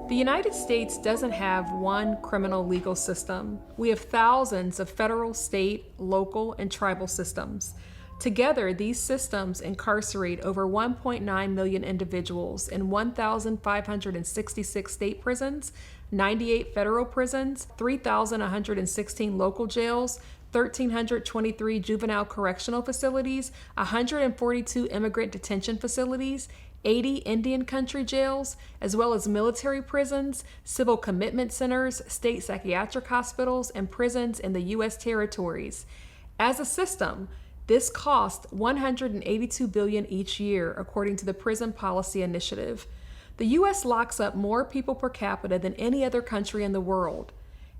The United States doesn't have one criminal legal system. We have thousands of federal, state, local, and tribal systems. Together, these systems incarcerate over 1.9 million individuals in 1,566 state prisons, 98 federal prisons, 3,116 local jails, 1,323 juvenile correctional facilities, 142 immigrant detention facilities, 80 Indian country jails, as well as military prisons, civil commitment centers, state psychiatric hospitals, and prisons in the U.S. territories. As a system, this costs $182 billion each year, according to the Prison Policy Initiative. The U.S. locks up more people per capita than any other country in the world,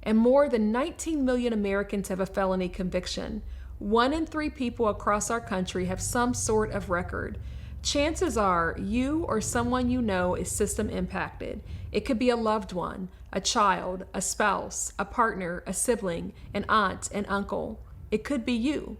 and more than 19 million Americans have a felony conviction. 1 in 3 people across our country have some sort of record. Chances are you or someone you know is system impacted. It could be a loved one, a child, a spouse, a partner, a sibling, an aunt, an uncle. It could be you.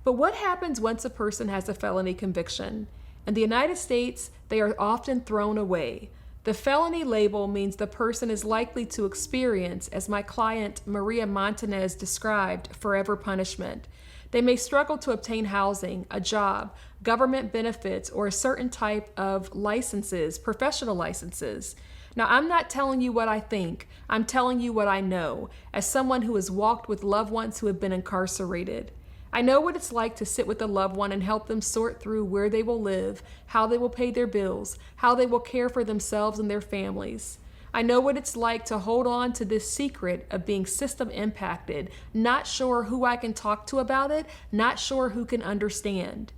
But what happens once a person has a felony conviction? In the United States, they are often thrown away. The felony label means the person is likely to experience, as my client Maria Montanez described, forever punishment. They may struggle to obtain housing, a job, government benefits, or a certain type of licenses, professional licenses. Now, I'm not telling you what I think. I'm telling you what I know, as someone who has walked with loved ones who have been incarcerated. I know what it's like to sit with a loved one and help them sort through where they will live, how they will pay their bills, how they will care for themselves and their families. I know what it's like to hold on to this secret of being system impacted, not sure who I can talk to about it, not sure who can understand.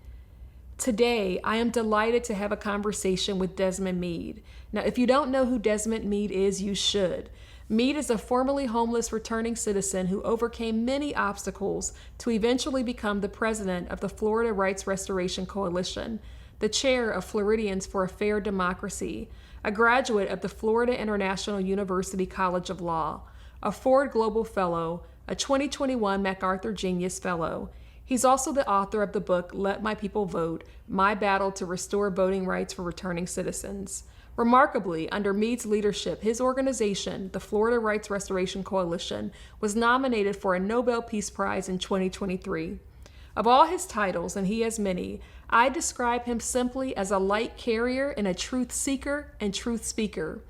Today, I am delighted to have a conversation with Desmond Meade. Now, if you don't know who Desmond Meade is, you should. Meade is a formerly homeless returning citizen who overcame many obstacles to eventually become the president of the Florida Rights Restoration Coalition, the chair of Floridians for a Fair Democracy, a graduate of the Florida International University College of Law, a Ford Global Fellow, a 2021 MacArthur Genius Fellow. He's also the author of the book, Let My People Vote, My Battle to Restore Voting Rights for Returning Citizens. Remarkably, under Meade's leadership, his organization, the Florida Rights Restoration Coalition, was nominated for a Nobel Peace Prize in 2023. Of all his titles, and he has many, I describe him simply as a light carrier and a truth seeker and truth speaker.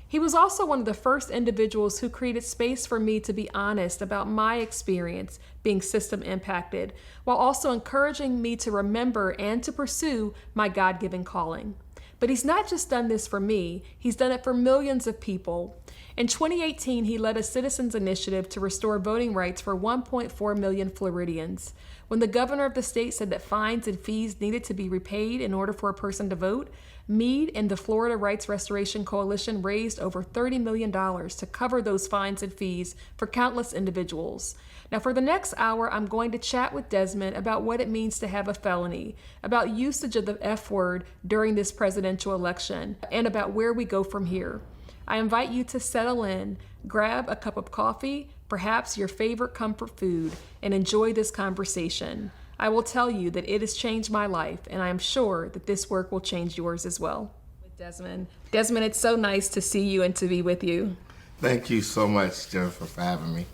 He was also one of the first individuals who created space for me to be honest about my experience being system impacted, while also encouraging me to remember and to pursue my God-given calling. But he's not just done this for me, he's done it for millions of people. In 2018, he led a citizens initiative to restore voting rights for 1.4 million Floridians. When the governor of the state said that fines and fees needed to be repaid in order for a person to vote, Meade and the Florida Rights Restoration Coalition raised over $30 million to cover those fines and fees for countless individuals. Now, for the next hour, I'm going to chat with Desmond about what it means to have a felony, about usage of the F word during this presidential election, and about where we go from here. I invite you to settle in, grab a cup of coffee, perhaps your favorite comfort food, and enjoy this conversation. I will tell you that it has changed my life, and I am sure that this work will change yours as well. Desmond, it's so nice to see you and to be with you. Thank you so much, Jennifer, for having me.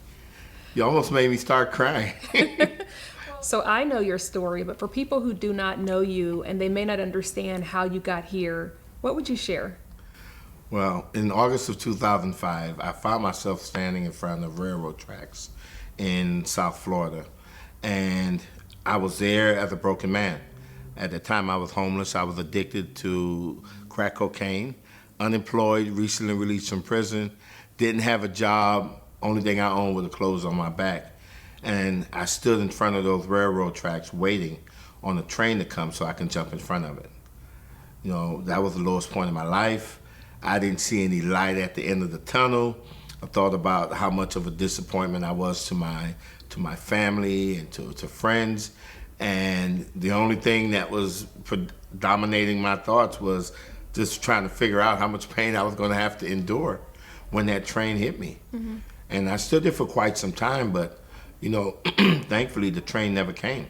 You almost made me start crying. So I know your story, but for people who do not know you and they may not understand how you got here, what would you share? Well, in August of 2005, I found myself standing in front of railroad tracks in South Florida, and I was there as a broken man. At the time, I was homeless. I was addicted to crack cocaine, unemployed, recently released from prison, didn't have a job. Only thing I owned were the clothes on my back. And I stood in front of those railroad tracks waiting on a train to come so I can jump in front of it. You know, that was the lowest point in my life. I didn't see any light at the end of the tunnel. I thought about how much of a disappointment I was to my family and to friends. And the only thing that was dominating my thoughts was just trying to figure out how much pain I was going to have to endure when that train hit me. Mm-hmm. And I stood there for quite some time, but, you know, thankfully the train never came.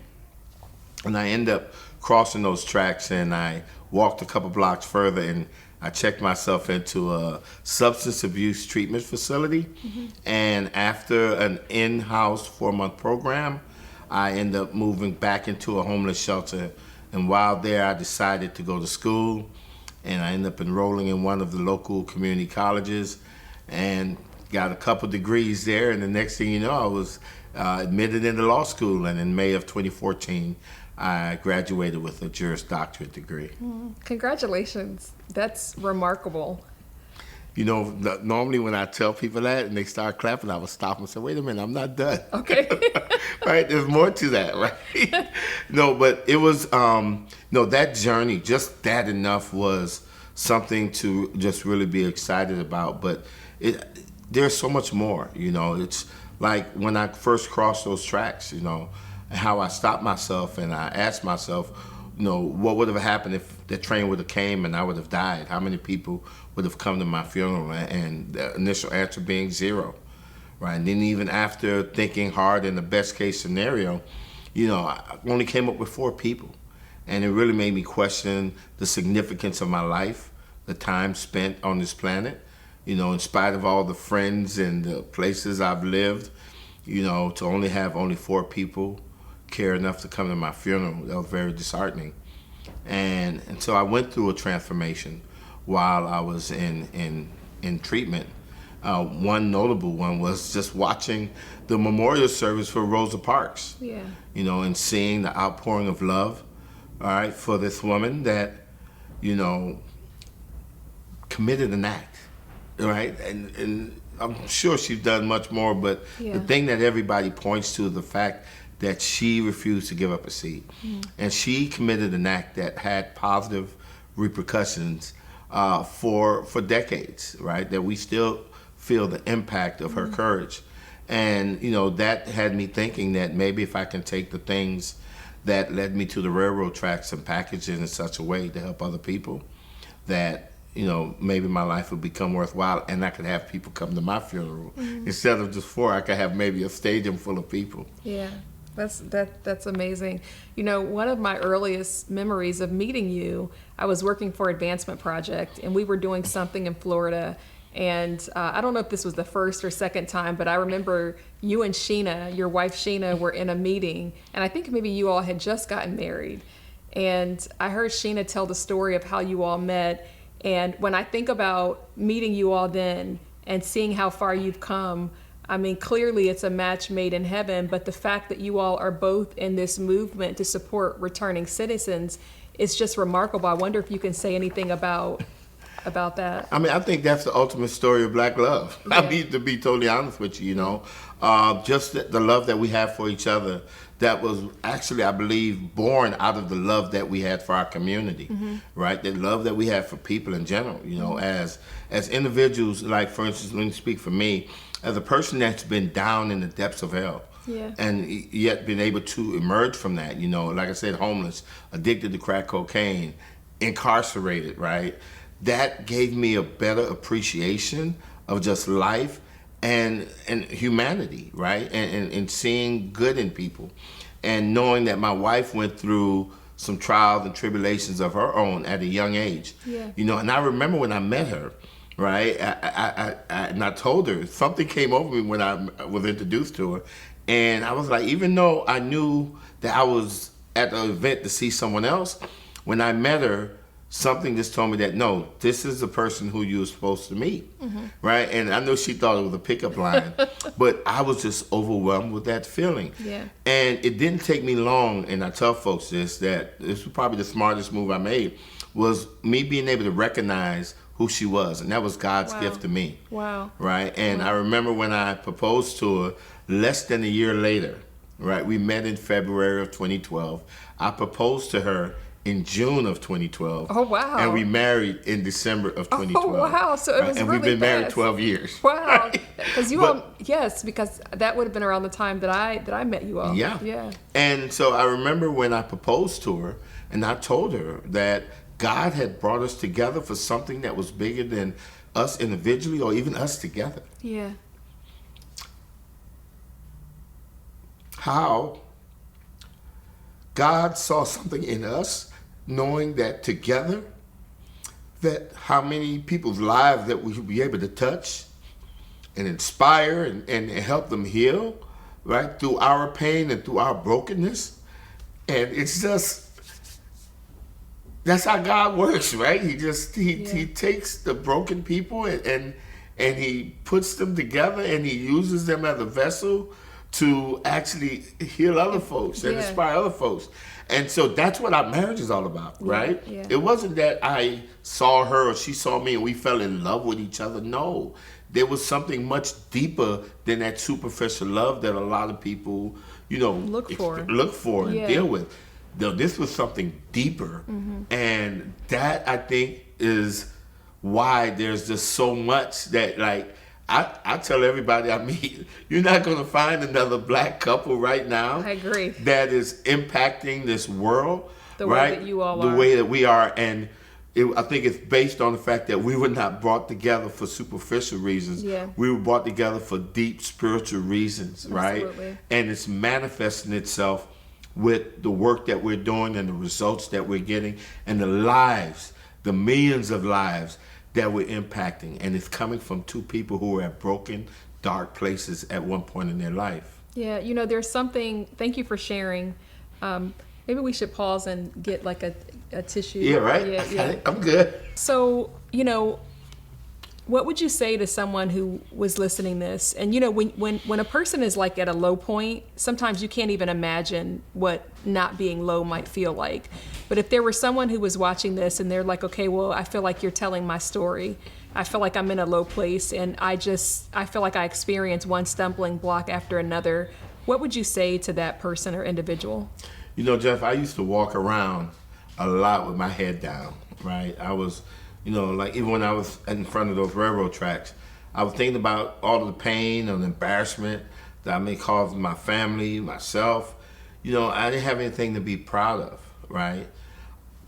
And I ended up crossing those tracks, and I walked a couple blocks further, and I checked myself into a substance abuse treatment facility. And after an in-house 4-month program, I ended up moving back into a homeless shelter. And while there, I decided to go to school. And I ended up enrolling in one of the local community colleges and got a couple degrees there. And the next thing you know, I was admitted into law school. And in May of 2014, I graduated with a Juris Doctorate degree. Congratulations. That's remarkable. You know, normally when I tell people that and they start clapping, I would stop and say, wait a minute, I'm not done. Okay. Right? There's more to that, right? No, but it was, no, that journey, just that enough was something to just really be excited about. But there's so much more, you know. It's like when I first crossed those tracks, you know, how I stopped myself and I asked myself, you know, what would have happened if the train would have came and I would have died? How many people would have come to my funeral? And the initial answer being 0, right? And then even after thinking hard in the best case scenario, you know, I only came up with 4 people. And it really made me question the significance of my life, the time spent on this planet. You know, in spite of all the friends and the places I've lived, you know, to only have 4 people care enough to come to my funeral, that was very disheartening. And so I went through a transformation while I was in treatment. One notable one was just watching the memorial service for Rosa Parks. Yeah. You know, and seeing the outpouring of love, all right, for this woman that, you know, committed an act, right? And I'm sure she's done much more, but the thing that everybody points to is the fact that she refused to give up a seat. And she committed an act that had positive repercussions for decades, right? That we still feel the impact of her courage. And, you know, that had me thinking that maybe if I can take the things that led me to the railroad tracks and package it in such a way to help other people, that, you know, maybe my life would become worthwhile and I could have people come to my funeral. Instead of just 4, I could have maybe a stadium full of people. Yeah. That's amazing. You know, one of my earliest memories of meeting you, I was working for Advancement Project, and we were doing something in Florida. And I don't know if this was the first or second time, but I remember you and Sheena, your wife Sheena, were in a meeting, and I think maybe you all had just gotten married. And I heard Sheena tell the story of how you all met. And when I think about meeting you all then and seeing how far you've come, I mean, clearly it's a match made in heaven, but the fact that you all are both in this movement to support returning citizens is just remarkable. I wonder if you can say anything about that. I mean, I think that's the ultimate story of Black love. Yeah. I mean, to be totally honest with you, you know, just the love that we have for each other, that was actually, I believe, born out of the love that we had for our community, right? The love that we have for people in general, you know, as individuals. Like, for instance, let me speak for me, as a person that's been down in the depths of hell, and yet been able to emerge from that, you know, like I said, homeless, addicted to crack cocaine, incarcerated, right? That gave me a better appreciation of just life and humanity, right? And seeing good in people. And knowing that my wife went through some trials and tribulations of her own at a young age. Yeah. You know, and I remember when I met her, right? And I told her, something came over me when I was introduced to her. And I was like, even though I knew that I was at the event to see someone else, when I met her, something just told me that, no, this is the person who you were supposed to meet, right? And I know she thought it was a pickup line, but I was just overwhelmed with that feeling. Yeah. And it didn't take me long, and I tell folks this, that this was probably the smartest move I made, was me being able to recognize who she was, and that was God's gift to me. Wow. Right? And I remember when I proposed to her, less than a year later, right? We met in February of 2012. I proposed to her in June of 2012. Oh, wow. And we married in December of 2012. Oh, wow. So it was and really we've been fast. married 12 years. Wow. Because because that would have been around the time that I met you all. Yeah. Yeah. And so I remember when I proposed to her, and I told her that God had brought us together for something that was bigger than us individually or even us together. Yeah. How God saw something in us, knowing that together, that how many people's lives that we should be able to touch and inspire and help them heal, right, through our pain and through our brokenness. And it's just, that's how God works, right? He takes the broken people and he puts them together and he uses them as a vessel to actually heal other folks and inspire other folks. And so that's what our marriage is all about, right? Yeah. It wasn't that I saw her or she saw me and we fell in love with each other. No, there was something much deeper than that superficial love that a lot of people, look for and deal with. No, this was something deeper. And that, I think, is why there's just so much that, like, I tell everybody I meet, you're not going to find another black couple right now. I agree. That is impacting this world. The right? way that you all are. The way that we are. And I think it's based on the fact that we were not brought together for superficial reasons. Yeah. We were brought together for deep spiritual reasons, right? Absolutely. And it's manifesting itself with the work that we're doing and the results that we're getting and the lives, the millions of lives that we're impacting. And it's coming from two people who were at broken, dark places at one point in their life. Yeah, there's something, thank you for sharing. Maybe we should pause and get like a tissue. Yeah, right? Yeah. I'm good. So, what would you say to someone who was listening this? And when a person is like at a low point, sometimes you can't even imagine what not being low might feel like. But if there were someone who was watching this and they're like, okay, well, I feel like you're telling my story. I feel like I'm in a low place and I feel like I experience one stumbling block after another. What would you say to that person or individual? Jeff, I used to walk around a lot with my head down, right? I was, like even when I was in front of those railroad tracks, I was thinking about all of the pain and embarrassment that I may cause my family, myself. I didn't have anything to be proud of, right?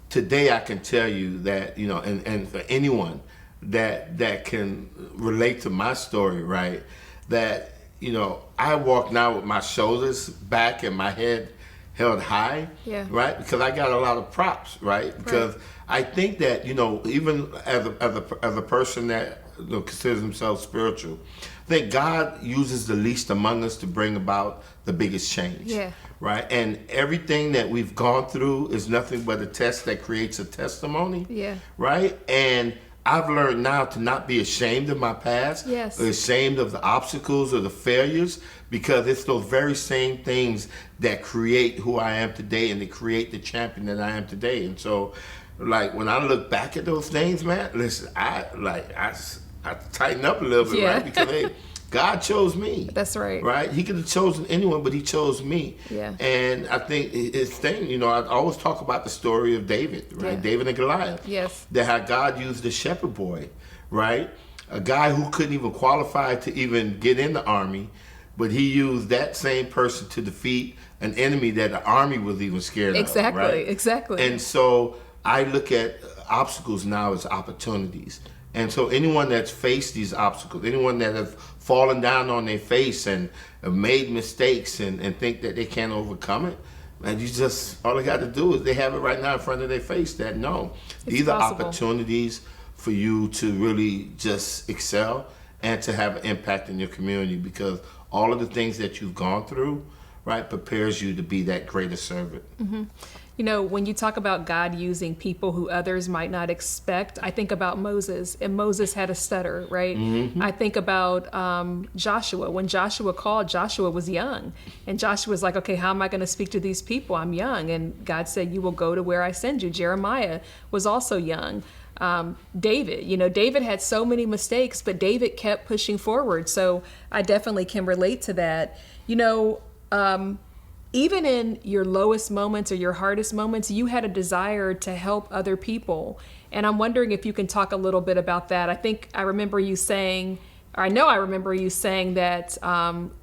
Today I can tell you that, and for anyone that can relate to my story, right, that, I walk now with my shoulders back and my head held high, right? Because I got a lot of props, right? Because I think that, even as a person that considers himself spiritual, I think God uses the least among us to bring about the biggest change, right? And everything that we've gone through is nothing but a test that creates a testimony, right? And I've learned now to not be ashamed of my past, or ashamed of the obstacles or the failures, because it's those very same things that create who I am today and that create the champion that I am today. And so, like, when I look back at those things, man, listen, I tighten up a little bit, right? Because hey, God chose me. That's right. Right? He could have chosen anyone, but he chose me. Yeah. And I think his thing, I always talk about the story of David, right? Yeah. David and Goliath. Yes. That how God used the shepherd boy, right? A guy who couldn't even qualify to even get in the army, but he used that same person to defeat an enemy that the army was even scared of, right? Exactly. And so I look at obstacles now as opportunities. And so anyone that's faced these obstacles, anyone that has fallen down on their face and have made mistakes and think that they can't overcome it, man, all they got to do is they have it right now in front of their face that no, these are opportunities for you to really just excel and to have an impact in your community, because all of the things that you've gone through, right, prepares you to be that greater servant. Mm-hmm. When you talk about God using people who others might not expect, I think about Moses, and Moses had a stutter, right? Mm-hmm. I think about Joshua. When Joshua called, Joshua was young. And Joshua was like, okay, how am I going to speak to these people? I'm young. And God said, you will go to where I send you. Jeremiah was also young. David, David had so many mistakes, but David kept pushing forward. So I definitely can relate to that. Even in your lowest moments or your hardest moments, you had a desire to help other people. And I'm wondering if you can talk a little bit about that. I remember you saying that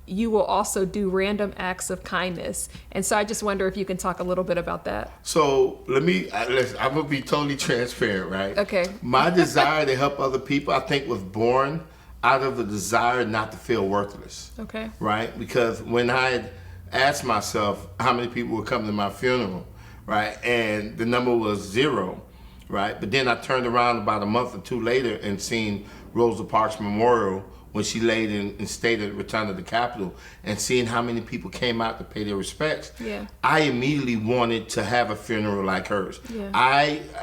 you will also do random acts of kindness. And so I just wonder if you can talk a little bit about that. So listen, I'm going to be totally transparent, right? Okay. My desire to help other people, I think, was born out of a desire not to feel worthless. Okay. Right? Because when I had asked myself how many people would come to my funeral, right, and the number was 0, right? But then I turned around about a month or two later and seen Rosa Parks Memorial when she laid in state at Return of the Capitol, and seeing how many people came out to pay their respects. Yeah. I immediately wanted to have a funeral like hers. Yeah.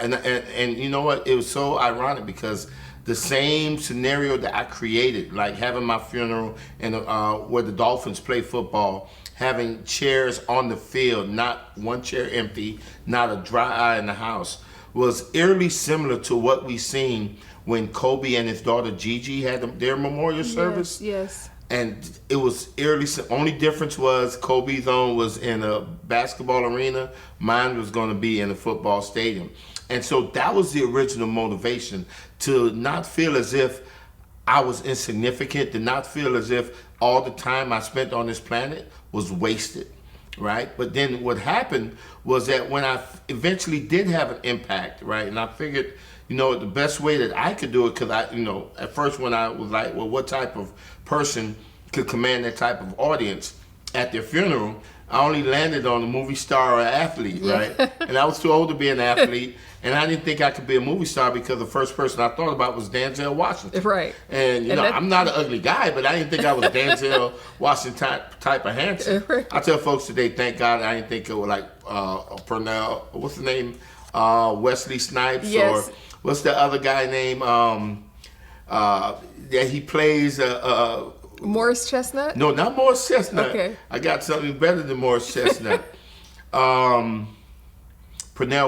And you know what? It was so ironic because the same scenario that I created, like having my funeral and where the Dolphins play football, having chairs on the field, not one chair empty, not a dry eye in the house, was eerily similar to what we seen when Kobe and his daughter Gigi had their memorial service. Yes. And it was eerily, only difference was Kobe's own was in a basketball arena, mine was going to be in a football stadium. And so that was the original motivation, to not feel as if I was insignificant, to not feel as if all the time I spent on this planet was wasted, right? But then what happened was that when I eventually did have an impact, right, and I figured, you know, the best way that I could do it, because I, you know, at first when I was like, well, what type of person could command that type of audience at their funeral, I only landed on a movie star or athlete, right? And I was too old to be an athlete, and I didn't think I could be a movie star because the first person I thought about was Denzel Washington. Right. And, you know, I'm not an ugly guy, but I didn't think I was Denzel Washington type of handsome. I tell folks today, thank God I didn't think it was like Purnell, what's the name? Wesley Snipes, yes. Or what's the other guy name? That he plays Morris Chestnut? No, not Morris Chestnut. Okay. I got something better than Morris Chestnut. Pernell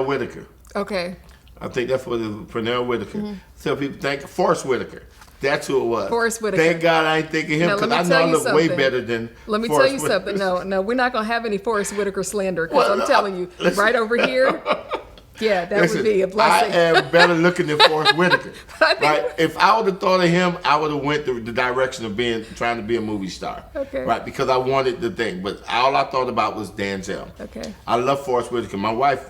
Whitaker. Okay. I think that's what it was, Pernell Whitaker. So people think Forrest Whitaker. That's who it was. Forrest Whitaker. Thank God I ain't thinking him, because I know I look way better than Let me Forrest tell you Whitaker. something. No, we're not going to have any Forrest Whitaker slander, because I'm telling you, right over here, yeah, that would be a blessing. I am better looking than Forrest Whitaker. Right? If I would have thought of him, I would have went the direction of trying to be a movie star. Okay. Right? Because I wanted the thing. But all I thought about was Denzel. Okay. I love Forrest Whitaker. My wife,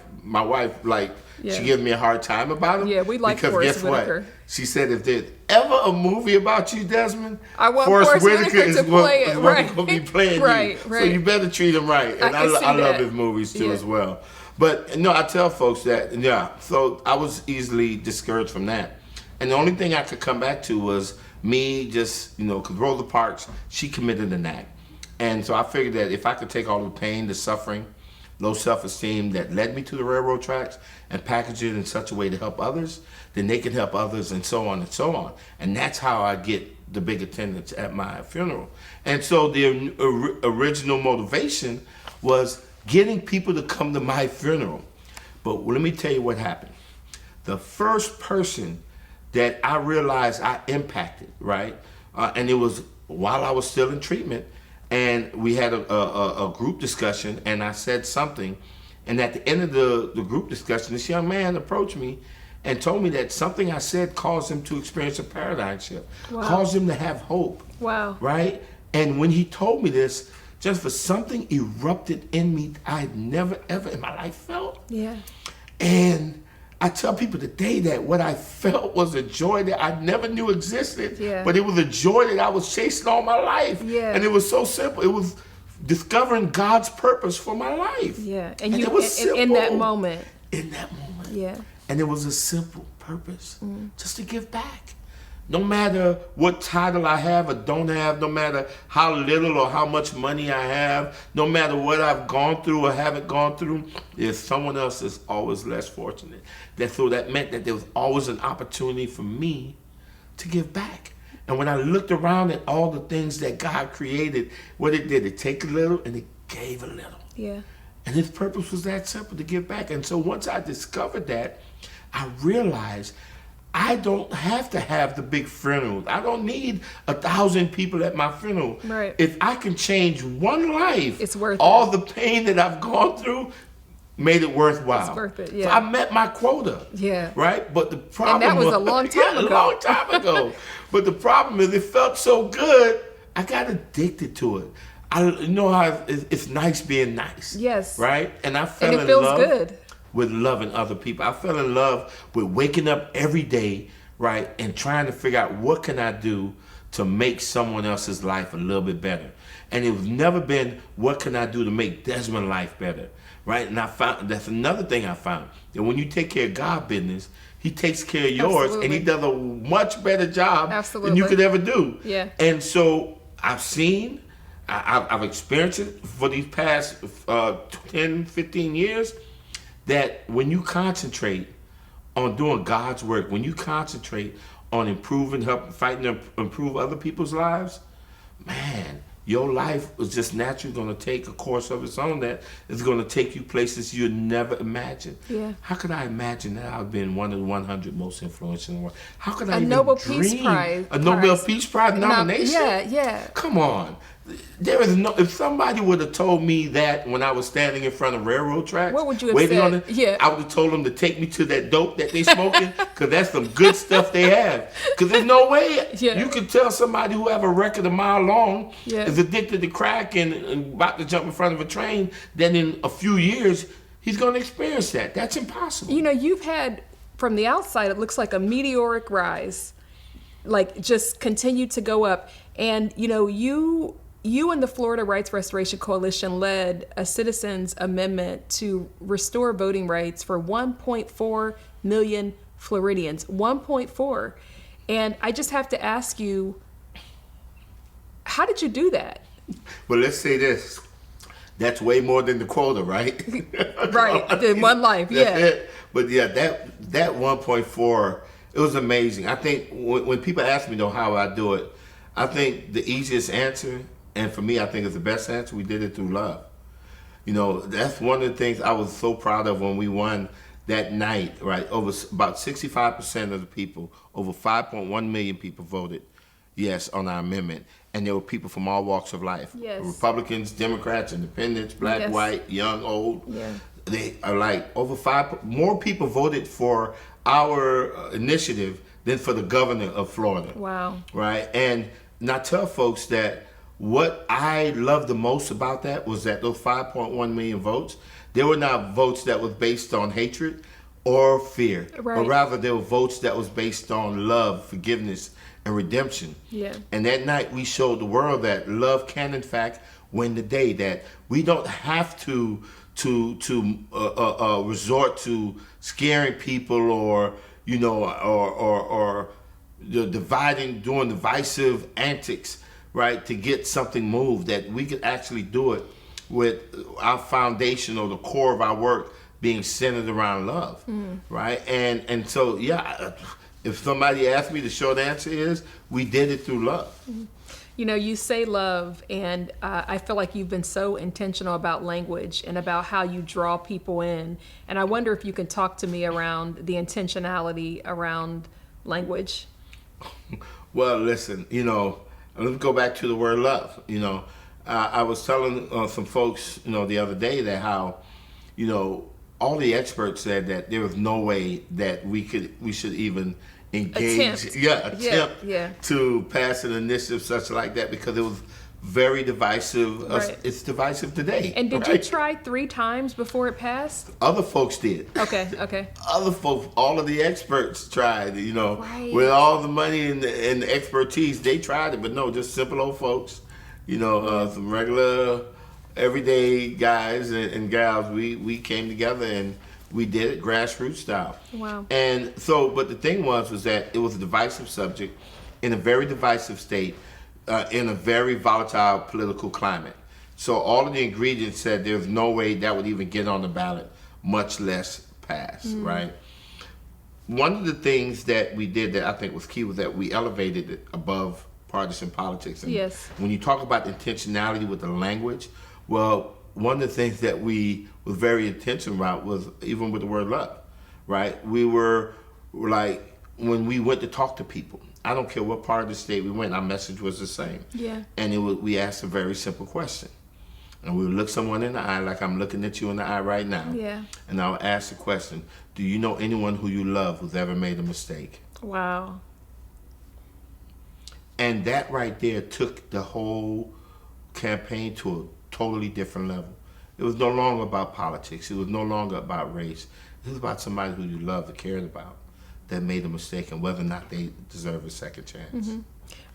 like, she gives me a hard time about him. Yeah, we like because Forrest guess Whitaker. What? She said if there's ever a movie about you, Desmond, I want Forrest Whitaker is to play it. Going to be playing right, you. right. So you better treat him right. And I love his movies too as well. But no, I tell folks that, so I was easily discouraged from that. And the only thing I could come back to was me just, because Rosa Parks, she committed an act. And so I figured that if I could take all the pain, the suffering, low self-esteem that led me to the railroad tracks and package it in such a way to help others, then they can help others, and so on and so on. And that's how I get the big attendance at my funeral. And so the original motivation was getting people to come to my funeral. But let me tell you what happened. The first person that I realized I impacted, right? And it was while I was still in treatment, and we had a group discussion, and I said something, and at the end of the group discussion, this young man approached me and told me that something I said caused him to experience a paradigm shift, caused him to have hope. Wow. Right? And when he told me this, just for something erupted in me I had never, ever in my life felt. Yeah. And I tell people today that what I felt was a joy that I never knew existed, but it was a joy that I was chasing all my life. Yeah. And it was so simple. It was discovering God's purpose for my life. Yeah. And it was simple. In that moment. In that moment. Yeah. And it was a simple purpose, just to give back. No matter what title I have or don't have, no matter how little or how much money I have, no matter what I've gone through or haven't gone through, there's someone else that's always less fortunate. So that meant that there was always an opportunity for me to give back. And when I looked around at all the things that God created, what it did, it take a little and it gave a little. Yeah. And his purpose was that simple, to give back. And so once I discovered that, I realized I don't have to have the big funerals. I don't need 1,000 people at my funeral. Right. If I can change one life, it's worth all it. the pain that I've gone through made it worthwhile. It's worth it, yeah. So I met my quota. Yeah. Right? But the problem and that was a long time ago. A long time ago. But the problem is it felt so good, I got addicted to it. You know how it's nice being nice. Yes. Right? And I fell and in it feels love good. with loving other people. I fell in love with waking up every day, right, and trying to figure out what can I do to make someone else's life a little bit better. And it was never been, what can I do to make Desmond's life better, right? And I found, that's another thing I found, that when you take care of God's business, he takes care of yours. Absolutely. And he does a much better job Absolutely. than you could ever do. Yeah. And so I've seen, I've experienced it for these past 10, 15 years, that when you concentrate on doing God's work, when you concentrate on improving, fighting to improve other people's lives, man, your life is just naturally going to take a course of its own that is going to take you places you never imagined. Yeah. How could I imagine that I've been one of the 100 most influential in the world? How could I even Nobel dream Peace Prize. a Nobel Peace Prize nomination? Yeah. Come on. There is no. If somebody would have told me that when I was standing in front of railroad tracks, What would you have waiting said? on it, Yeah. I would have told them to take me to that dope that they smoking, because that's some good stuff they have. Because there's no way you could tell somebody who have a record a mile long is addicted to crack and about to jump in front of a train, that in a few years he's going to experience that. That's impossible. You know, you've had, from the outside, it looks like a meteoric rise, like just continued to go up. And, you know, you and the Florida Rights Restoration Coalition led a citizens' amendment to restore voting rights for 1.4 million Floridians. 1.4. And I just have to ask you, how did you do that? Well, let's say this. That's way more than the quota, right? Right, the one life, yeah. But yeah, that 1.4, it was amazing. I think when people ask me, though, how I do it, I think the easiest answer, and for me, I think it's the best answer, we did it through love. You know, that's one of the things I was so proud of when we won that night, right? Over about 65% of the people, over 5.1 million people voted yes on our amendment. And there were people from all walks of life. Yes. Republicans, Democrats, Independents, black, white, young, old. Yeah. They are like more people voted for our initiative than for the governor of Florida. Wow. Right? And I tell folks that what I love the most about that was that those 5.1 million votes, they were not votes that was based on hatred or fear, Right. but rather they were votes that was based on love, forgiveness, and redemption. Yeah. And that night we showed the world that love can in fact win the day, that we don't have to resort to scaring people or doing divisive antics, right, to get something moved, that we could actually do it with our foundation or the core of our work being centered around love, right? And so, yeah, if somebody asked me, the short answer is we did it through love. You know, you say love, and I feel like you've been so intentional about language and about how you draw people in. And I wonder if you can talk to me around the intentionality around language. Well, listen, let's go back to the word love. I was telling some folks, the other day that how, all the experts said that there was no way that we should even engage, attempt to pass an initiative such like that, because it was very divisive. Right. It's divisive today. And did you try 3 times before it passed? Other folks did. Okay. Other folks, all of the experts tried, Right. with all the money and the expertise, they tried it, but no, just simple old folks, some regular, everyday guys and gals, we came together and we did it grassroots style. Wow. And so, but the thing was that it was a divisive subject in a very divisive state, in a very volatile political climate. So all of the ingredients said there's no way that would even get on the ballot, much less pass, right? One of the things that we did that I think was key was that we elevated it above partisan politics. And Yes. when you talk about intentionality with the language, well, one of the things that we were very intentional about was even with the word love, right? We were like, when we went to talk to people, I don't care what part of the state we went, our message was the same. Yeah. And we asked a very simple question. And we would look someone in the eye like I'm looking at you in the eye right now. Yeah. And I'll ask the question, do you know anyone who you love who's ever made a mistake? Wow. And that right there took the whole campaign to a totally different level. It was no longer about politics. It was no longer about race. It was about somebody who you loved or cared about that made a mistake and whether or not they deserve a second chance.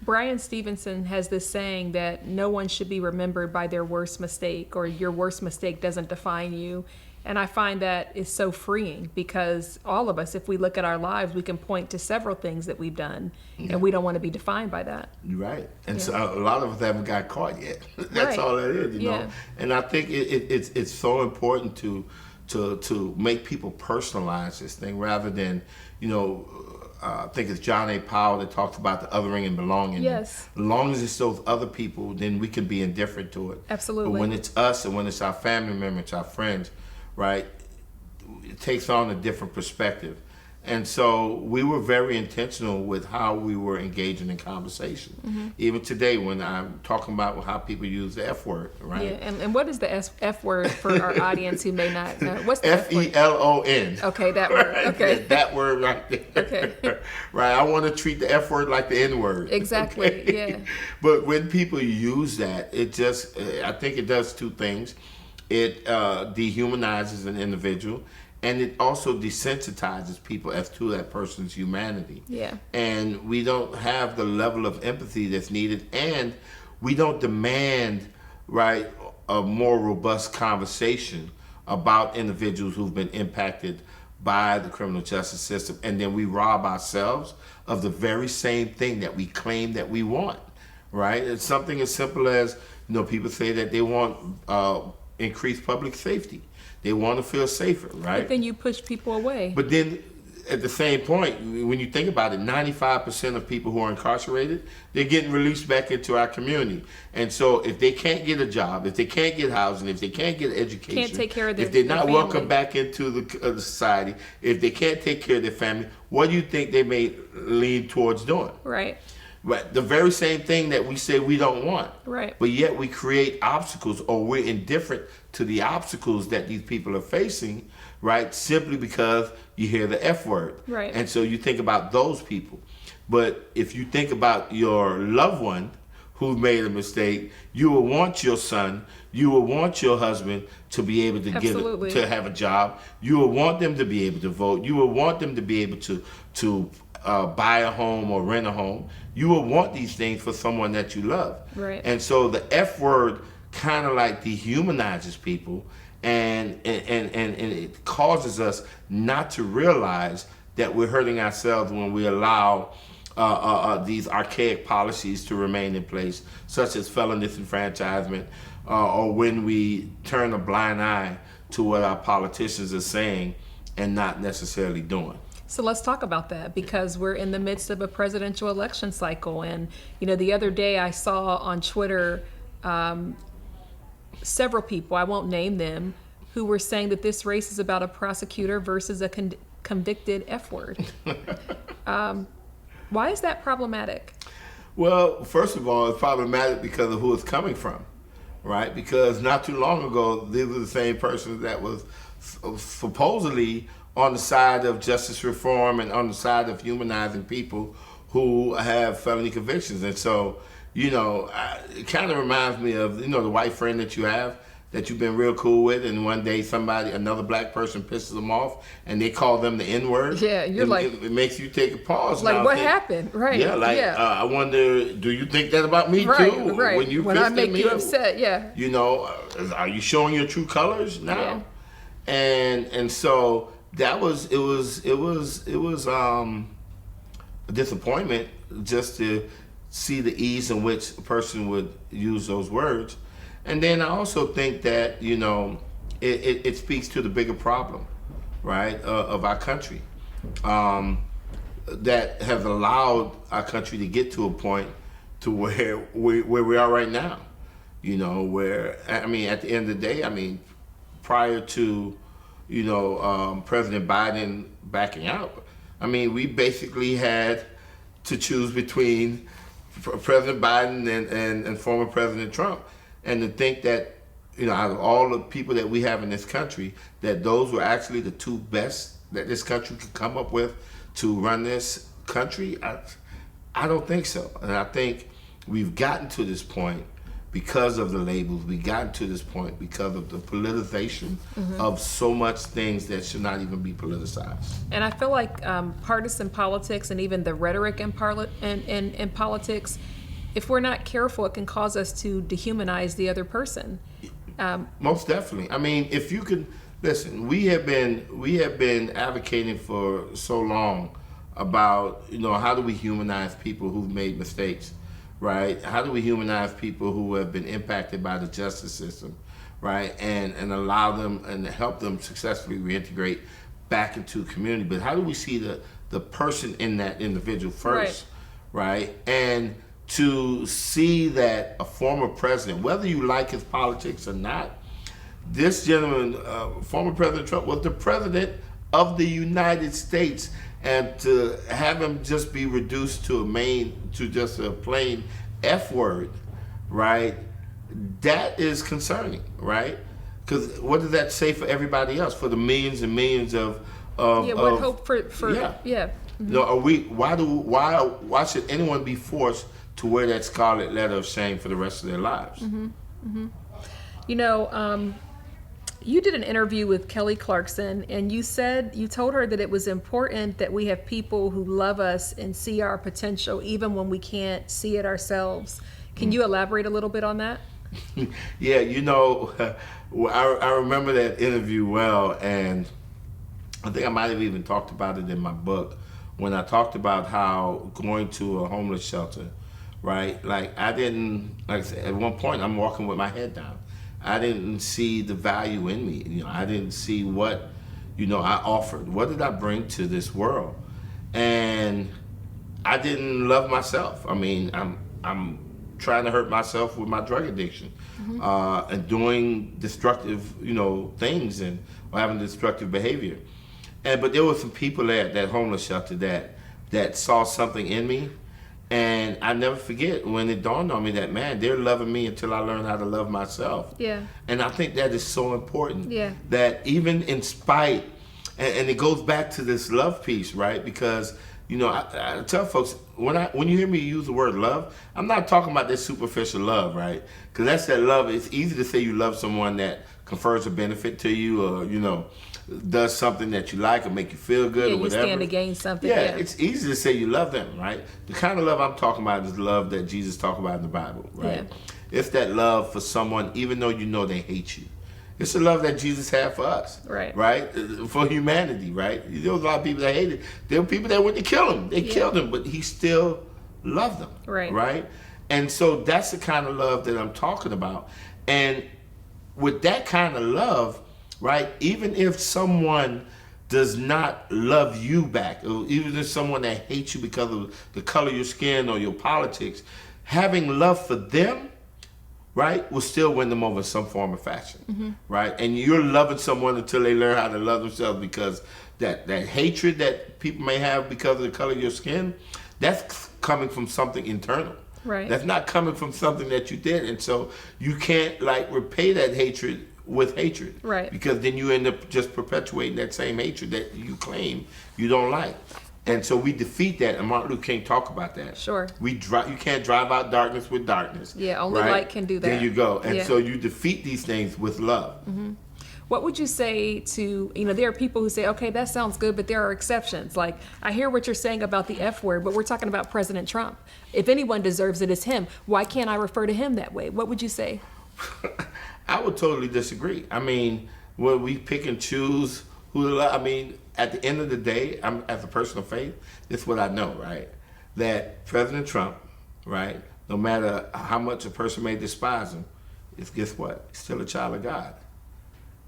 Brian Stevenson has this saying that no one should be remembered by their worst mistake, or your worst mistake doesn't define you. And I find that is so freeing, because all of us, if we look at our lives, we can point to several things that we've done, and we don't want to be defined by that. You're right. And so a lot of us haven't got caught yet. That's Right. all that is, you know. And I think it's so important to make people personalize this thing rather than, you know, I think it's John A. Powell that talks about the othering and belonging. Yes. As long as it's those other people, then we can be indifferent to it. Absolutely. But when it's us and when it's our family members, our friends, right, it takes on a different perspective. And so we were very intentional with how we were engaging in conversation. Even today when I'm talking about how people use the F word, right? Yeah, and what is the F word for our audience who may not know? What's the F word? FELON. Okay, that word. Right? Okay. That word right there. Okay. Right. I want to treat the F word like the N word. Exactly. Okay? Yeah. But when people use that, it just, I think it does two things. It dehumanizes an individual, and it also desensitizes people as to that person's humanity. Yeah. And we don't have the level of empathy that's needed, and we don't demand, right, a more robust conversation about individuals who've been impacted by the criminal justice system, and then we rob ourselves of the very same thing that we claim that we want, right? It's something as simple as, you know, people say that they want increased public safety. They want to feel safer, right? But then you push people away. But then at the same point, when you think about it, 95% of people who are incarcerated, they're getting released back into our community. And so if they can't get a job, if they can't get housing, if they can't get education, Can't take care of if they're their not family. welcome back into the society, if they can't take care of their family, what do you think they may lean towards doing? Right. Right, the very same thing that we say we don't want. Right. But yet we create obstacles, or we're indifferent to the obstacles that these people are facing, right? Simply because you hear the F word. Right. And so you think about those people. But if you think about your loved one who made a mistake, you will want your son, you will want your husband to be able to Absolutely. to have a job. You will want them to be able to vote. You will want them to be able to buy a home or rent a home. You will want these things for someone that you love. Right. And so the F word kind of like dehumanizes people, and it causes us not to realize that we're hurting ourselves when we allow these archaic policies to remain in place, such as felon disenfranchisement, or when we turn a blind eye to what our politicians are saying and not necessarily doing. So let's talk about that, because we're in the midst of a presidential election cycle. And, you know, the other day I saw on Twitter several people, I won't name them, who were saying that this race is about a prosecutor versus a convicted F word. Why is that problematic? Well, first of all, it's problematic because of who it's coming from, right? Because not too long ago, these were the same persons that was supposedly on the side of justice reform and on the side of humanizing people who have felony convictions. And so, you know, it kind of reminds me of, you know, the white friend that you have that you've been real cool with, and one day another black person pisses them off and they call them the N-word. Yeah, you're it makes you take a pause. Like, now what happened? Right. Yeah, like, yeah. I wonder, do you think that about me Right, too? right. When I make you upset, yeah. You know, are you showing your true colors now? Yeah. And so it was a disappointment just to see the ease in which a person would use those words. And then I also think that, you know, it speaks to the bigger problem, right, of our country, that have allowed our country to get to a point to where we are right now. You know, where, I mean, at the end of the day, I mean, prior to, you know, President Biden backing out, I mean, we basically had to choose between President Biden and former President Trump. And to think that, you know, out of all the people that we have in this country, that those were actually the two best that this country could come up with to run this country, I don't think so. And I think we've gotten to this point because of the labels. We got to this point because of the politicization of so much things that should not even be politicized. And I feel like partisan politics and even the rhetoric in politics, if we're not careful, it can cause us to dehumanize the other person. Most definitely. I mean, if you could listen, we have been advocating for so long about, how do we humanize people who've made mistakes, right? How do we humanize people who have been impacted by the justice system, right? And allow them and help them successfully reintegrate back into community. But how do we see the person in that individual first, right? And to see that a former president, whether you like his politics or not, this gentleman, former President Trump, was the president of the United States, and to have him just be reduced to just a plain F word, right? That is concerning, right? Because what does that say for everybody else, for the millions and millions of what hope for yeah. Why should anyone be forced to wear that scarlet letter of shame for the rest of their lives? You did an interview with Kelly Clarkson, and you told her that it was important that we have people who love us and see our potential even when we can't see it ourselves. Can you elaborate a little bit on that? Yeah, I remember that interview well, and I think I might have even talked about it in my book when I talked about how going to a homeless shelter, right? Like I said, at one point I'm walking with my head down. I didn't see the value in me. I didn't see what, I offered. What did I bring to this world? And I didn't love myself. I mean, I'm trying to hurt myself with my drug addiction, and doing destructive, things or having destructive behavior. But there were some people at that homeless shelter that saw something in me. And I never forget when it dawned on me that, man, they're loving me until I learn how to love myself. Yeah. And I think that is so important. Yeah. That even in spite, and it goes back to this love piece, right? Because, I tell folks, when you hear me use the word love, I'm not talking about this superficial love, right? Because that's that love. It's easy to say you love someone that confers a benefit to you, or, does something that you like or make you feel good or whatever. You stand to gain something. Yeah, it's easy to say you love them, right? The kind of love I'm talking about is the love that Jesus talked about in the Bible, right? Yeah. It's that love for someone even though they hate you. It's the love that Jesus had for us, right? For humanity, right? There was a lot of people that hated. There were people that went to kill him. They killed him, but he still loved them, right? And so that's the kind of love that I'm talking about. And with that kind of love, right, even if someone does not love you back, or even if someone that hates you because of the color of your skin or your politics, having love for them, right, will still win them over in some form or fashion, right? And you're loving someone until they learn how to love themselves, because that hatred that people may have because of the color of your skin, that's coming from something internal. Right. That's not coming from something that you did. And so you can't repay that hatred with hatred, right? Because then you end up just perpetuating that same hatred that you claim you don't like. And so we defeat that, and Martin Luther King talked about that. Sure. You can't drive out darkness with darkness. Yeah, only light can do that. There you go. And so you defeat these things with love. What would you say to, there are people who say, okay, that sounds good, but there are exceptions. Like, I hear what you're saying about the F word, but we're talking about President Trump. If anyone deserves it, it's him. Why can't I refer to him that way? What would you say? I would totally disagree. I mean, when we pick and choose who to love, at the end of the day, as a person of faith, this is what I know, right? That President Trump, right, no matter how much a person may despise him, guess what? He's still a child of God.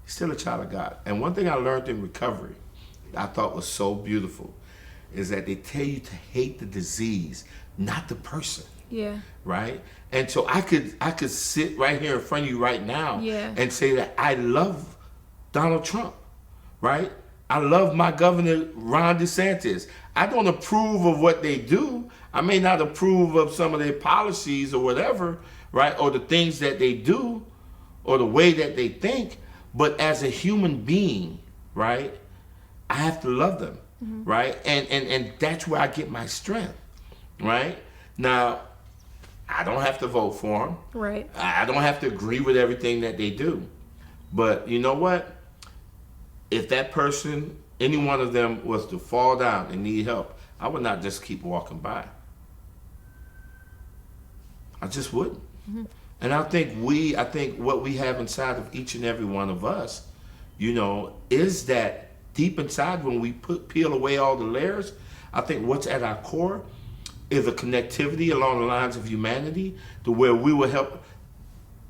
He's still a child of God. And one thing I learned in recovery that I thought was so beautiful is that they tell you to hate the disease, not the person. Yeah. Right? And so I could sit right here in front of you right now and say that I love Donald Trump, right? I love my governor, Ron DeSantis. I don't approve of what they do. I may not approve of some of their policies or whatever, right? Or the things that they do or the way that they think. But as a human being, right, I have to love them, right? And that's where I get my strength, right? Now, I don't have to vote for them. Right. I don't have to agree with everything that they do. But you know what? If that person, any one of them, was to fall down and need help, I would not just keep walking by. I just wouldn't. Mm-hmm. And I think what we have inside of each and every one of us, is that deep inside when we peel away all the layers, I think what's at our core is a connectivity along the lines of humanity to where we will help,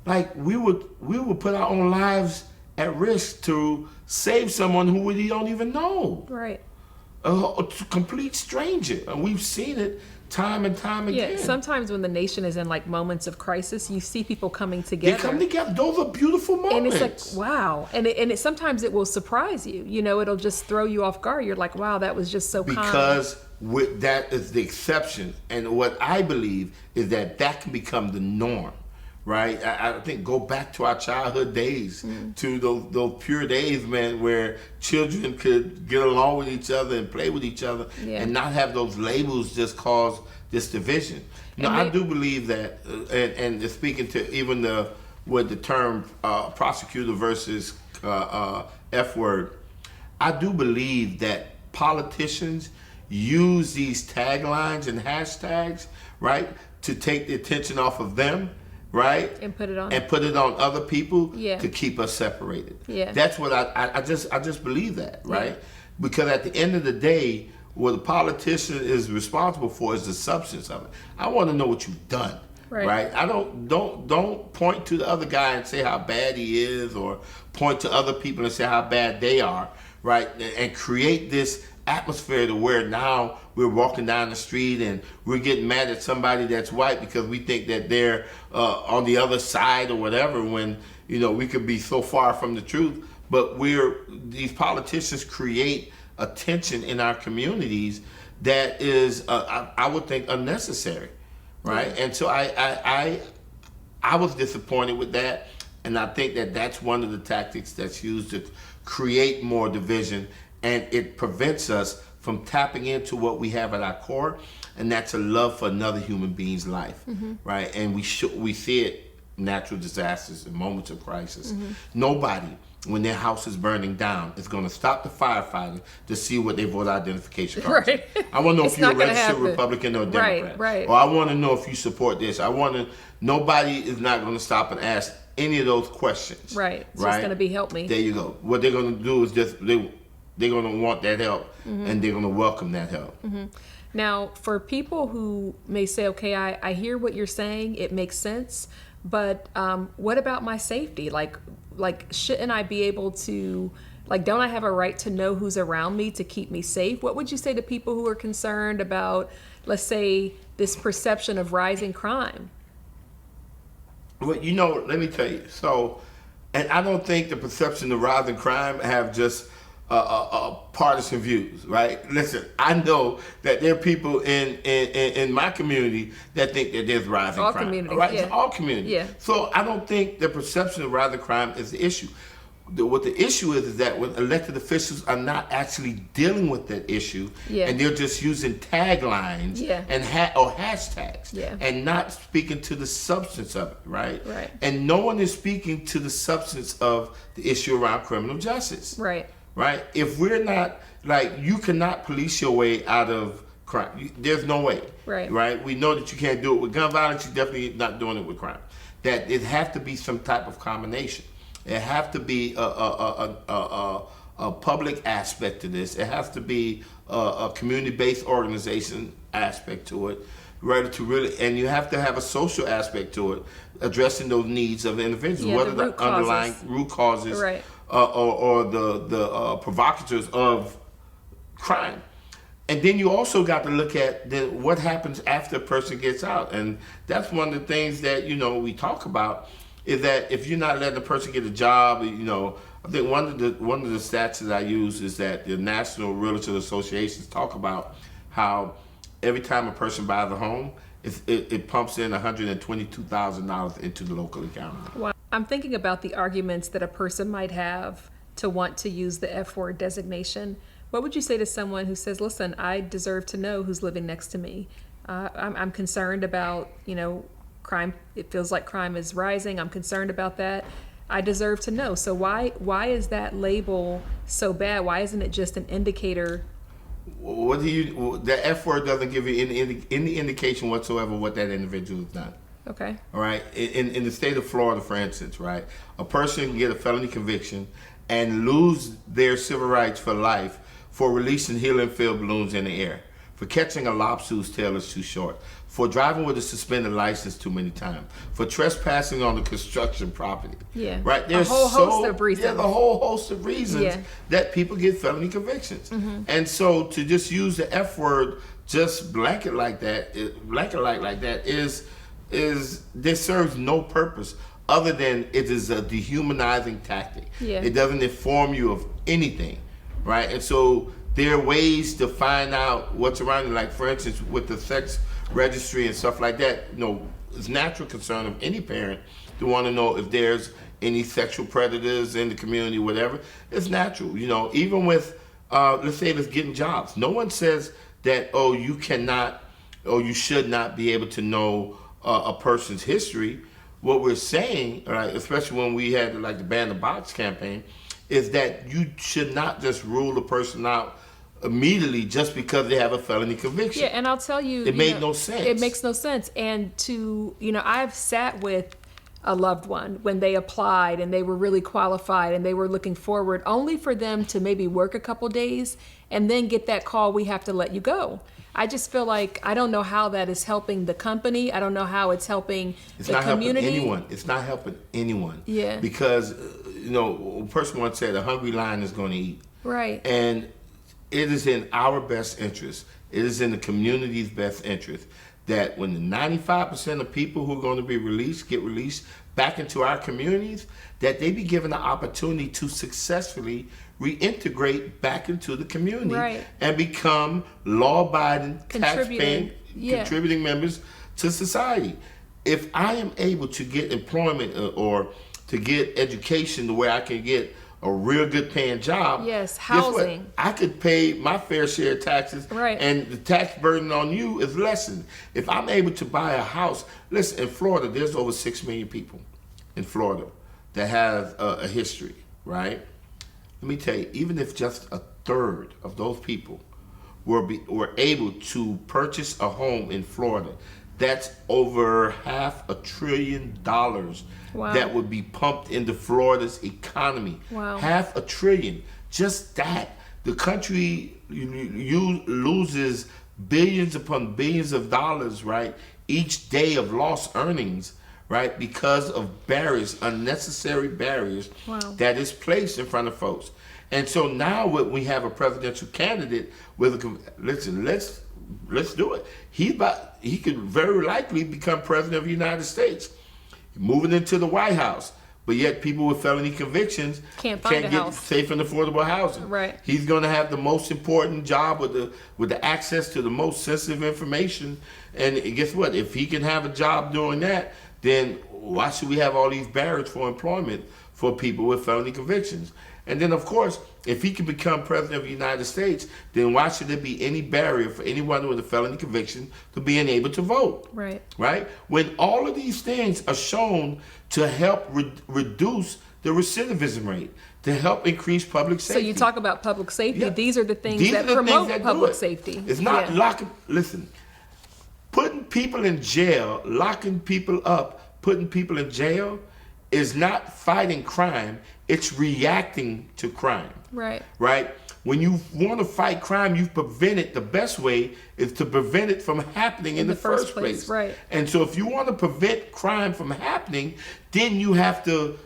like we would put our own lives at risk to save someone who we don't even know. Right. A complete stranger. And we've seen it time and time again. Yeah, sometimes when the nation is in like moments of crisis, you see people coming together. They come together. Those are beautiful moments. And it's like, wow. And it sometimes it will surprise you. It'll just throw you off guard. You're like, wow, that was just so kind. Because that is the exception. And what I believe is that can become the norm. Right, I think go back to our childhood days, to those pure days, man, where children could get along with each other and play with each other, and not have those labels just cause this division. I do believe that, and speaking to even the term prosecutor versus F word, I do believe that politicians use these taglines and hashtags, right, to take the attention off of them. Right, and put it on other people to keep us separated. Yeah, that's what I just believe that, right? Because at the end of the day, what a politician is responsible for is the substance of it. I want to know what you've done, right? I don't point to the other guy and say how bad he is, or point to other people and say how bad they are, right? And create this atmosphere to where now we're walking down the street and we're getting mad at somebody that's white because we think that they're on the other side or whatever, when we could be so far from the truth. But these politicians create a tension in our communities that is I would think unnecessary, right? And so I was disappointed with that, and I think that that's one of the tactics that's used to create more division. And it prevents us from tapping into what we have at our core, and that's a love for another human being's life, right? And we see it, natural disasters and moments of crisis. Nobody, when their house is burning down, is going to stop the firefighter to see what their voter identification card is. I want to know if you're a registered Republican or Democrat. Right. Or I want to know if you support this. Nobody is not going to stop and ask any of those questions. Right. It's just going to be help me. There you go. What they're going to do is they're going to want that help, and they're going to welcome that help. Now, for people who may say, okay, I hear what you're saying, it makes sense, but what about my safety? Like, shouldn't I be able to, don't I have a right to know who's around me to keep me safe? What would you say to people who are concerned about, let's say, this perception of rising crime? Well, let me tell you. So, and I don't think the perception of rising crime have just partisan views, right? Listen, I know that there are people in my community that think that there's rising crime. All communities, right? It's all communities. Yeah. So I don't think the perception of rising crime is the issue. What the issue is that when elected officials are not actually dealing with that issue, and they're just using taglines and or hashtags, and not speaking to the substance of it, right? And no one is speaking to the substance of the issue around criminal justice. Right? If we're not, you cannot police your way out of crime. There's no way. Right? We know that you can't do it with gun violence. You're definitely not doing it with crime. That it has to be some type of combination. It has to be a public aspect to this. It has to be a community-based organization aspect to it. Right, and you have to have a social aspect to it, addressing those needs of individuals, whether the underlying root causes or the provocateurs of crime. And then you also got to look at what happens after a person gets out. And that's one of the things that, we talk about, is that if you're not letting a person get a job, I think one of the stats that I use is that the National Realtor Associations talk about how every time a person buys a home, it pumps in $122,000 into the local economy. Wow. I'm thinking about the arguments that a person might have to want to use the F word designation. What would you say to someone who says, listen, I deserve to know who's living next to me? I'm concerned about, crime, it feels like crime is rising. I'm concerned about that. I deserve to know. So why is that label so bad? Why isn't it just an indicator? What do you? The F word doesn't give you any indication whatsoever what that individual has done. Okay. All right. In the state of Florida, for instance, right, a person can get a felony conviction and lose their civil rights for life for releasing helium-filled balloons in the air, for catching a lobster whose tail is too short, for driving with a suspended license too many times, for trespassing on the construction property. Yeah. Right? There's a whole host of reasons. Yeah, the whole host of reasons that people get felony convictions. Mm-hmm. And so to just use the F word, just blanket like that, this serves no purpose other than it is a dehumanizing tactic. Yeah. It doesn't inform you of anything, right? And so there are ways to find out what's around you. Like, for instance, with the sex registry and stuff like that, it's natural concern of any parent to want to know if there's any sexual predators in the community, whatever. It's natural, even with, let's say it's getting jobs. No one says that, you cannot, you should not be able to know a person's history. What we're saying, right, especially when we had like the Ban the Box campaign, is that you should not just rule a person out immediately just because they have a felony conviction. Yeah, and I'll tell you, it made no sense. It makes no sense. And I've sat with a loved one when they applied and they were really qualified and they were looking forward, only for them to maybe work a couple days and then get that call, we have to let you go. I just feel like I don't know how that is helping the company. I don't know how it's helping the community. It's not helping anyone. Yeah. Because, a person once said, a hungry lion is going to eat. Right. And it is in our best interest. It is in the community's best interest that when the 95% of people who are going to be released get released back into our communities, that they be given the opportunity to successfully reintegrate back into the community. Right. And become law-abiding, tax-paying, contributing members to society. If I am able to get employment or to get education to where I can get a real good paying job, yes, housing, guess what? I could pay my fair share of taxes, right, and the tax burden on you is lessened. If I'm able to buy a house, listen, in Florida, there's over 6 million people in Florida that have a history, right? Let me tell you, even if just a third of those people were able to purchase a home in Florida, that's over $500 billion wow, that would be pumped into Florida's economy. Wow. $500 billion. Just that. The country loses billions upon billions of dollars, right, each day of lost earnings, right, because of barriers, unnecessary barriers, wow, that is placed in front of folks. And so now we have a presidential candidate with let's do it. He could very likely become president of the United States, moving into the White House. But yet people with felony convictions can't get house. Safe and affordable housing. Right. He's going to have the most important job with the access to the most sensitive information. And guess what? If he can have a job doing that, then why should we have all these barriers for employment for people with felony convictions? And then, of course, if he can become president of the United States, then why should there be any barrier for anyone with a felony conviction to being able to vote? Right. Right? When all of these things are shown to help reduce the recidivism rate, to help increase public safety. So you talk about public safety. Yeah. These are the things that promote public safety. It's not listen, putting people in jail, locking people up, putting people in jail is not fighting crime. It's reacting to crime. Right. Right? When you want to fight crime, you prevent it. The best way is to prevent it from happening in the first place. Right. And so if you want to prevent crime from happening, then you have to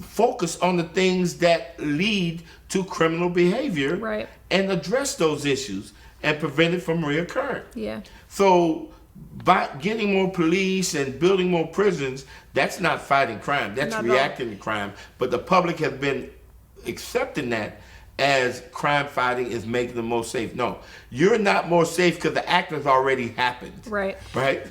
focus on the things that lead to criminal behavior, right, and address those issues and prevent it from reoccurring. Yeah. So by getting more police and building more prisons, that's not fighting crime. That's reacting to crime. But the public has been accepting that as crime fighting is making them more safe. No, you're not more safe because the act has already happened. Right. Right.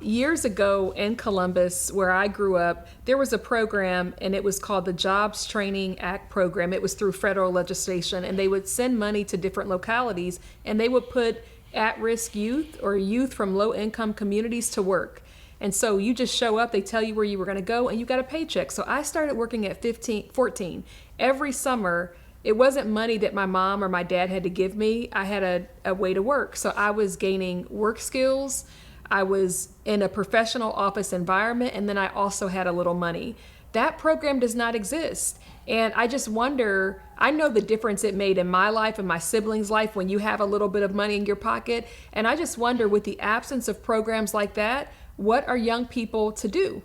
Years ago in Columbus, where I grew up, there was a program, and it was called the Jobs Training Act program. It was through federal legislation, and they would send money to different localities, and they would put at-risk youth or youth from low-income communities to work. And so you just show up, they tell you where you were going to go, and you got a paycheck. So I started working at 14. Every summer, it wasn't money that my mom or my dad had to give me. I had a way to work. So I was gaining work skills. I was in a professional office environment, and then I also had a little money. That program does not exist. And I just wonder, I know the difference it made in my life and my siblings' life when you have a little bit of money in your pocket. And I just wonder, with the absence of programs like that, what are young people to do?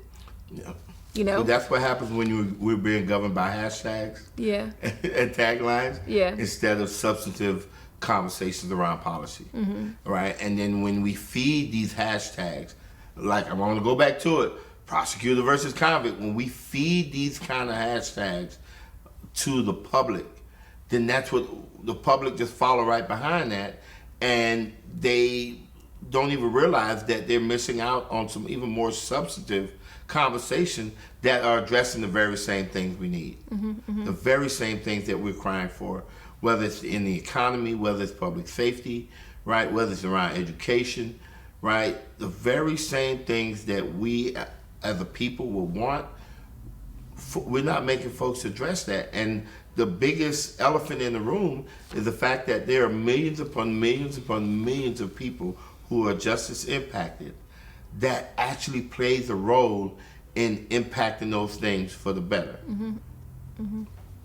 Yeah. You know? That's what happens when we're being governed by hashtags Yeah. and taglines Yeah. instead of substantive conversations around policy, right? And then when we feed these hashtags, like I want to go back to it, prosecutor versus convict, when we feed these kind of hashtags to the public, then that's what the public just follow right behind that, and they don't even realize that they're missing out on some even more substantive conversation that are addressing the very same things we need, the very same things that we're crying for, whether it's in the economy, whether it's public safety, right, whether it's around education, right, the very same things that we as a people will want. We're not making folks address that. And the biggest elephant in the room is the fact that there are millions upon millions upon millions of people who are just as impacted that actually plays a role in impacting those things for the better.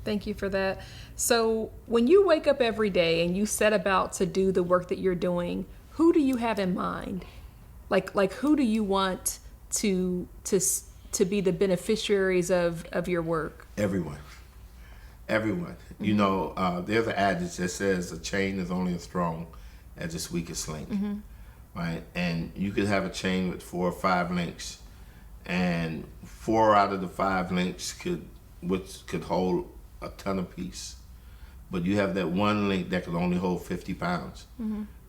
Thank you for that. So when you wake up every day and you set about to do the work that you're doing, who do you have in mind? Like who do you want to be the beneficiaries of your work? Everyone. You know, there's an adage that says a chain is only as strong as its weakest link, right? And you could have a chain with 4 or 5 links, and 4 out of the 5 links could hold a ton of peace, but you have that one link that could only hold 50 pounds.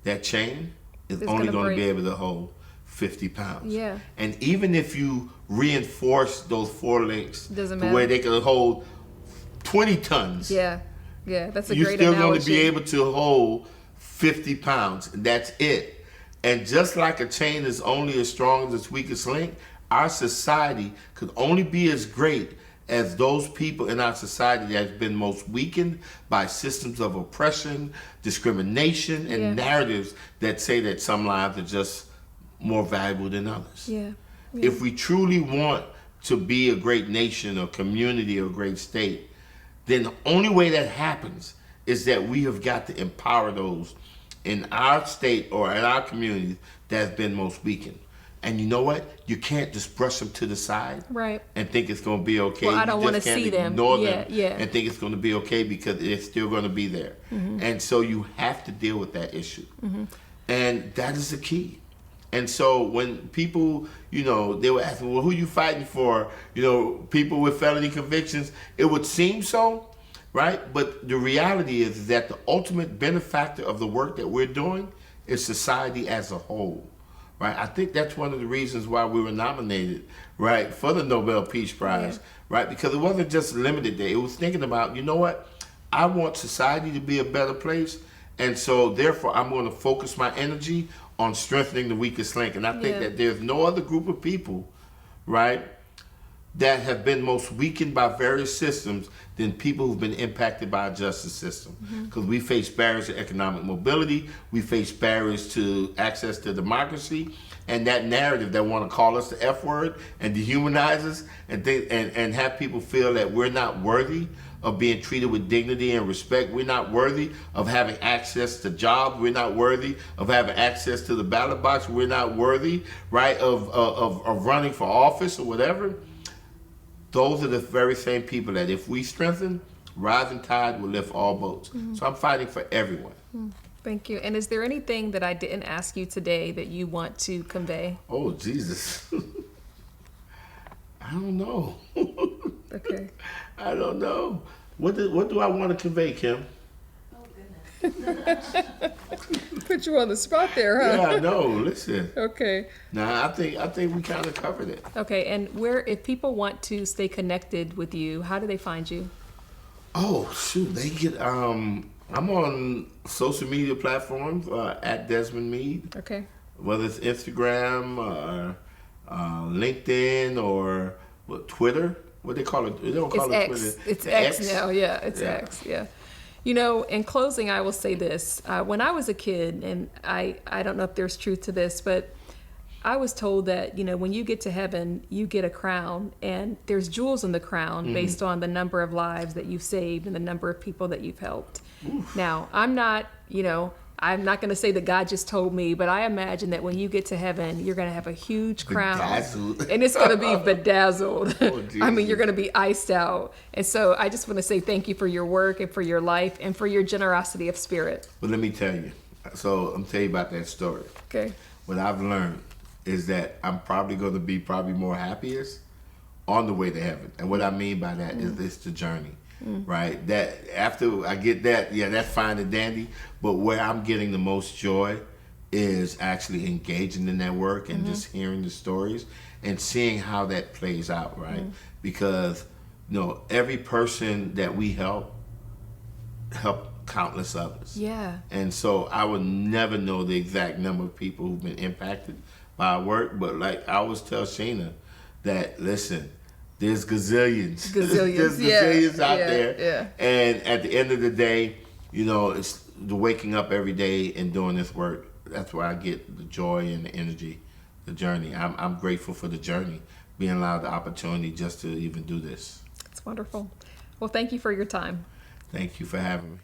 That chain is only going to be able to hold 50 pounds. Yeah. And even if you reinforce those 4 links Doesn't to matter. where they can hold 20 tons, Yeah, that's a you're great still analogy. going to be able to hold 50 pounds. That's it. And just like a chain is only as strong as its weakest link, our society could only be as great as those people in our society that have been most weakened by systems of oppression, discrimination, and narratives that say that some lives are just more valuable than others. If we truly want to be a great nation or community or great state, then the only way that happens is that we have got to empower those in our state or in our communities that have been most weakened. And you know what? You can't just brush them to the side, Right. and think it's going to be okay. Well, I don't want to see them. Ignore Yeah, them and think it's going to be okay because it's still going to be there. And so you have to deal with that issue. And that is the key. And so when people, you know, they were asking, well, who you fighting for? You know, people with felony convictions. It would seem so, right? But the reality is that the ultimate benefactor of the work that we're doing is society as a whole, right? I think that's one of the reasons why we were nominated, right, for the Nobel Peace Prize, right? Because it wasn't just limited there. It was thinking about, you know what? I want society to be a better place. And so therefore, I'm going to focus my energy on strengthening the weakest link. And I think that there's no other group of people, right, that have been most weakened by various systems than people who've been impacted by a justice system. Because we face barriers to economic mobility, we face barriers to access to democracy, and that narrative that want to call us the F word and dehumanize us and have people feel that we're not worthy of being treated with dignity and respect. We're not worthy of having access to jobs. We're not worthy of having access to the ballot box. We're not worthy, right, of running for office or whatever. Those are the very same people that if we strengthen, rising tide will lift all boats. So I'm fighting for everyone. Thank you. And is there anything that I didn't ask you today that you want to convey? Oh, Jesus. I don't know. Okay. I don't know. What do I want to convey, Kim? Oh, goodness. Put you on the spot there, huh? Yeah, I know. Listen. Okay. Nah, I think we kind of covered it. Okay. And if people want to stay connected with you, how do they find you? Oh, shoot. They get, I'm on social media platforms at Desmond Meade, Okay. whether it's Instagram or LinkedIn or what, Twitter. What they call it? They don't call It's it X. Twitter. It's X now. Yeah, it's Yeah. X. Yeah. You know, in closing, I will say this. When I was a kid, and I don't know if there's truth to this, but I was told that, you know, when you get to heaven, you get a crown, and there's jewels in the crown based on the number of lives that you've saved and the number of people that you've helped. Now, I'm not going to say that God just told me, but I imagine that when you get to heaven, you're going to have a huge crown. Bedazzled. And it's going to be bedazzled. Oh, I mean, Jesus. you're going to be iced out. And so I just want to say thank you for your work and for your life and for your generosity of spirit. But let me tell you. So I'm tell you about that story. Okay. What I've learned is that I'm probably going to be more happiest on the way to heaven. And what I mean by that is it's the journey, right? That after I get that, yeah, that's fine and dandy. But where I'm getting the most joy is actually engaging in that work and just hearing the stories and seeing how that plays out, right? Because, you know, every person that we help countless others. Yeah. And so I would never know the exact number of people who've been impacted by our work, but like I always tell Sheena that, listen, there's gazillions. There's gazillions out there. Yeah. And at the end of the day, you know, it's the waking up every day and doing this work. That's where I get the joy and the energy, the journey. I'm grateful for the journey, being allowed the opportunity just to even do this. It's wonderful. Well, thank you for your time. Thank you for having me.